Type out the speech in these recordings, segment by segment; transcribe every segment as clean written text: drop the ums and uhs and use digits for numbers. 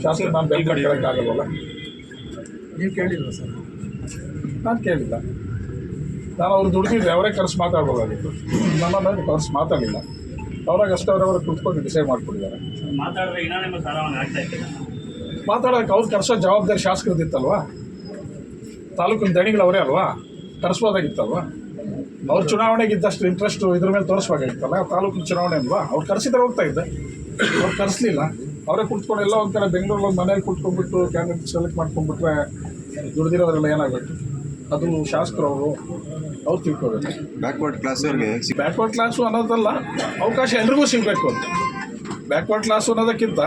ಶಾಸಕರು ನಾನು ಬೆಂಬಲ ಕೇಳೋಕ್ಕಾಗಲ್ವಲ್ಲ. ನೀವು ಕೇಳಿಲ್ವ ಸರ್? ನಾನು ಕೇಳಿಲ್ಲ. ನಾನು ಅವ್ರು ದುಡ್ದಿದ್ದೆ, ಅವರೇ ಕರೆಸಿ ಮಾತಾಡ್ಬೋದಾಗಿತ್ತು. ನನ್ನನ್ನು ಕರೆಸಿ ಮಾತಾಡಲಿಲ್ಲ. ಅವರಾಗಷ್ಟೇ ಅವರವರು ಕುತ್ಕೊಂಡು ಡಿಸೈಡ್ ಮಾಡಿಕೊಟ್ಟಿದ್ದಾರೆ. ಮಾತಾಡೋಕ್ಕೆ ಅವ್ರು ಕರೆಸೋ ಜವಾಬ್ದಾರಿ ಶಾಸಕರದಿತ್ತಲ್ವಾ? ತಾಲೂಕಿನ ದಣಿಗಳು ಅವರೇ ಅಲ್ವಾ? ಕರೆಸ್ಬೋದಾಗಿತ್ತಲ್ವಾ? ಅವ್ರ ಚುನಾವಣೆಗೆ ಇದ್ದಷ್ಟು ಇಂಟ್ರೆಸ್ಟು ಇದ್ರ ಮೇಲೆ ತೋರಿಸ್ಬೇಕಾಗಿತ್ತಲ್ಲ. ತಾಲೂಕಿನ ಚುನಾವಣೆ ಅಲ್ವಾ? ಅವ್ರು ಕರೆಸಿದ್ರೆ ಹೋಗ್ತಾ ಇದ್ದೆ. ಅವ್ರು ಕರೆಸಲಿಲ್ಲ. ಅವರೇ ಕುತ್ಕೊಂಡು ಎಲ್ಲ ಒಂದು ಕಡೆ ಬೆಂಗಳೂರಲ್ಲಿ ಮನೇಲಿ ಕುತ್ಕೊಂಡ್ಬಿಟ್ಟು ಕ್ಯಾಂಡಿಡೇಟ್ ಸೆಲೆಕ್ಟ್ ಮಾಡ್ಕೊಂಡ್ಬಿಟ್ರೆ ದುಡ್ದಿರೋರೆಲ್ಲ ಏನಾಗಬೇಕು? ಅದು ಶಾಸಕರು ಅವ್ರು ತಿಳ್ಕೋಬೇಕು. ಬ್ಯಾಕ್ವರ್ಡ್ ಕ್ಲಾಸು ಅನ್ನೋದಲ್ಲ, ಅವಕಾಶ ಎಲ್ರಿಗೂ ಸಿಗಬೇಕು ಅಂತ. ಬ್ಯಾಕ್ವರ್ಡ್ ಕ್ಲಾಸು ಅನ್ನೋದಕ್ಕಿಂತ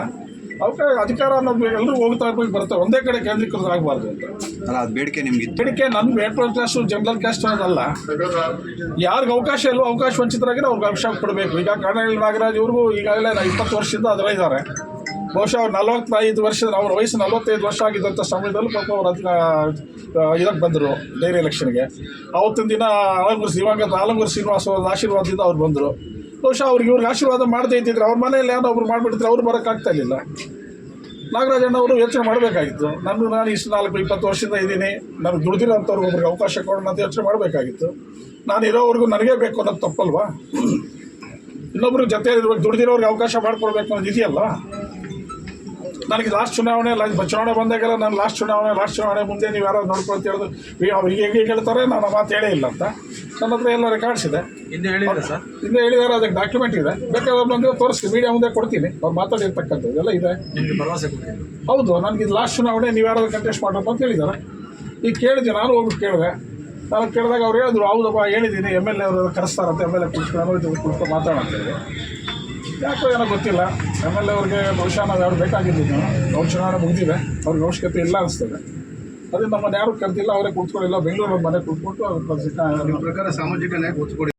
ಅವಕಾಶ ಅಧಿಕಾರ ಅನ್ನೋದು ಎಲ್ಲರೂ ಹೋಗ್ತಾ ಇರ್ಬೇಕು, ಬರುತ್ತೆ. ಒಂದೇ ಕಡೆ ಕೇಂದ್ರೀಕೃತ ಆಗಬಾರ್ದು ಅಂತ. ಅಲ್ಲ, ಅದು ಬೇಡಿಕೆ ನಿಮ್ಗೆ ಬೇಡಿಕೆ ನನ್ನ ಬ್ಯಾಕ್ವರ್ಡ್ ಕ್ಲಾಸು ಜನರಲ್ ಕ್ಯಾಸ್ಟ್ ಅನ್ನೋದಲ್ಲ. ಯಾರಿಗೆ ಅವಕಾಶ ಇಲ್ವೋ ಅವಕಾಶ ವಂಚಿತರಾಗಿರೋ ಅವ್ರಿಗೆ ಅವಕಾಶ ಕೊಡಬೇಕು. ಈಗ ಕರ್ನಾಟಕ ನಾಗರಾಜ್ ಇವ್ರಿಗೂ ಈಗಾಗಲೇ 20 ವರ್ಷದಿಂದ ಅದರ ಇದ್ದಾರೆ. ಬಹುಶಃ ಅವ್ರು 45 ವರ್ಷದ, ಅವ್ರ ವಯಸ್ಸು 45 ವರ್ಷ ಆಗಿದ್ದಂಥ ಸಮಯದಲ್ಲೂ ಪಾಪ ಅವ್ರು ಇದಕ್ಕೆ ಬಂದರು ಡೈರಿ ಎಲೆಕ್ಷನ್ಗೆ. ಅವತ್ತಿನ ದಿನ ಆಲಂಗೂರು ಶ್ರೀನಿವಾಸ ಅವ್ರ ಆಶೀರ್ವಾದದಿಂದ ಅವ್ರು ಬಂದರು. ಬಹುಶಃ ಇವ್ರಿಗೆ ಆಶೀರ್ವಾದ ಮಾಡದೇ ಇದ್ದಿದ್ರೆ ಅವ್ರ ಮನೆಯಲ್ಲಿ ಏನೋ ಒಬ್ರು ಮಾಡಿಬಿಟ್ಟಿದ್ರೆ ಅವ್ರು ಬರೋಕ್ಕಾಗ್ತಾ ಇರಲಿಲ್ಲ. ನಾಗರಾಜಣ್ಣವರು ಯೋಚನೆ ಮಾಡಬೇಕಾಗಿತ್ತು. ನಾನು ಇಷ್ಟು 20 ವರ್ಷದಿಂದ ಇದ್ದೀನಿ, ನನಗೆ ದುಡ್ದಿರೋಂಥವ್ರಿಗೆ ಒಬ್ರಿಗೆ ಅವಕಾಶ ಕೊಡೋಣ ಅಂತ ಯೋಚನೆ ಮಾಡಬೇಕಾಗಿತ್ತು. ನಾನು ಇರೋವರೆಗೂ ನನಗೇ ಬೇಕು ಅನ್ನೋದು ತಪ್ಪಲ್ವಾ? ಇನ್ನೊಬ್ರಿಗೆ ಜೊತೆ ಇರ್ಬೇಕು, ದುಡ್ದಿರೋರಿಗೆ ಅವಕಾಶ ಮಾಡಿಕೊಡ್ಬೇಕು ಅನ್ನೋದು ಇದೆಯಲ್ಲ. ನನಗೆ ಚುನಾವಣೆ ಬಂದಾಗೆಲ್ಲ ನಾನು ಲಾಸ್ಟ್ ಚುನಾವಣೆ ಮುಂದೆ ನೀವು ಯಾರೋ ನೋಡ್ಕೊಳ್ತಾ ಹೇಳೋದು ಅವ್ರು ಹೇಗೆ ಹೇಳ್ತಾರೆ, ನಾನು ಮಾತು ಹೇಳೇ ಇಲ್ಲ ಅಂತ ನನ್ನ ಹತ್ರ ಎಲ್ಲ ರೆಕಾರ್ಡ್ಸ್ ಇದೆ. ಹಿಂದೆ ಹೇಳಿದ್ದಾರೆ ಸರ್? ಹಿಂದೆ ಹೇಳಿದ್ದಾರೆ, ಅದಕ್ಕೆ ಡಾಕ್ಯುಮೆಂಟ್ ಇದೆ. ಬೇಕಾದ್ರೆ ಬಂದರೆ ತೋರಿಸ್ತೀನಿ, ಮೀಡಿಯಾ ಮುಂದೆ ಕೊಡ್ತೀನಿ. ಅವ್ರು ಮಾತಾಡಿರ್ತಕ್ಕಂಥದ್ದು ಎಲ್ಲ ಇದೆ. ನಿಮಗೆ ಭರವಸೆ ಕೊಡ್ತೀನಿ. ಹೌದು, ನನಗೆ ಇದು ಲಾಸ್ಟ್ ಚುನಾವಣೆ ನೀವು ಯಾರಾದ್ರು ಕಂಟೆಸ್ಟ್ ಮಾಡಬೇಕು ಅಂತ ಹೇಳಿದ್ದಾರೆ. ಈಗ ಕೇಳಿದೆ, ನಾನು ಹೋಗ್ಬಿಟ್ಟು ಕೇಳಿದೆ. ನಾನು ಕೇಳಿದಾಗ ಅವ್ರು ಹೇಳಿದ್ರು, ಹೌದಪ್ಪ ಹೇಳಿದ್ದೀನಿ, MLA ಅವರು ಕರೆಸ್ತಾರಂತೆ, MLA ಕುಳಿತು ಮಾತಾಡೋಂತೇಳಿ. ಯಾಕೋ ಏನೋ ಗೊತ್ತಿಲ್ಲ. MLA ಅವ್ರಿಗೆ ಬಹುಶಃ ನಾವು ಯಾರು ಬೇಕಾಗಿದ್ದೀವಿ. ಅವ್ರ ಚುನಾವಣೆ ಮುಗಿದಿದೆ, ಅವ್ರಿಗೆ ಅವಶ್ಯಕತೆ ಇಲ್ಲ ಅನಿಸ್ತದೆ. ಅದೇ ನಮ್ಮನ್ನು ಯಾರು ಕರೆದಿಲ್ಲ, ಅವರೇ ಕೂತ್ಕೊಂಡಿಲ್ಲ. ಬೆಂಗಳೂರಲ್ಲಿ ಮನೆ ಕೂತ್ಕೊಂಡು ನಿಮ್ಮ ಪ್ರಕಾರ ಸಾಮಾಜಿಕ ನ್ಯಾಯ ಒತ್ತು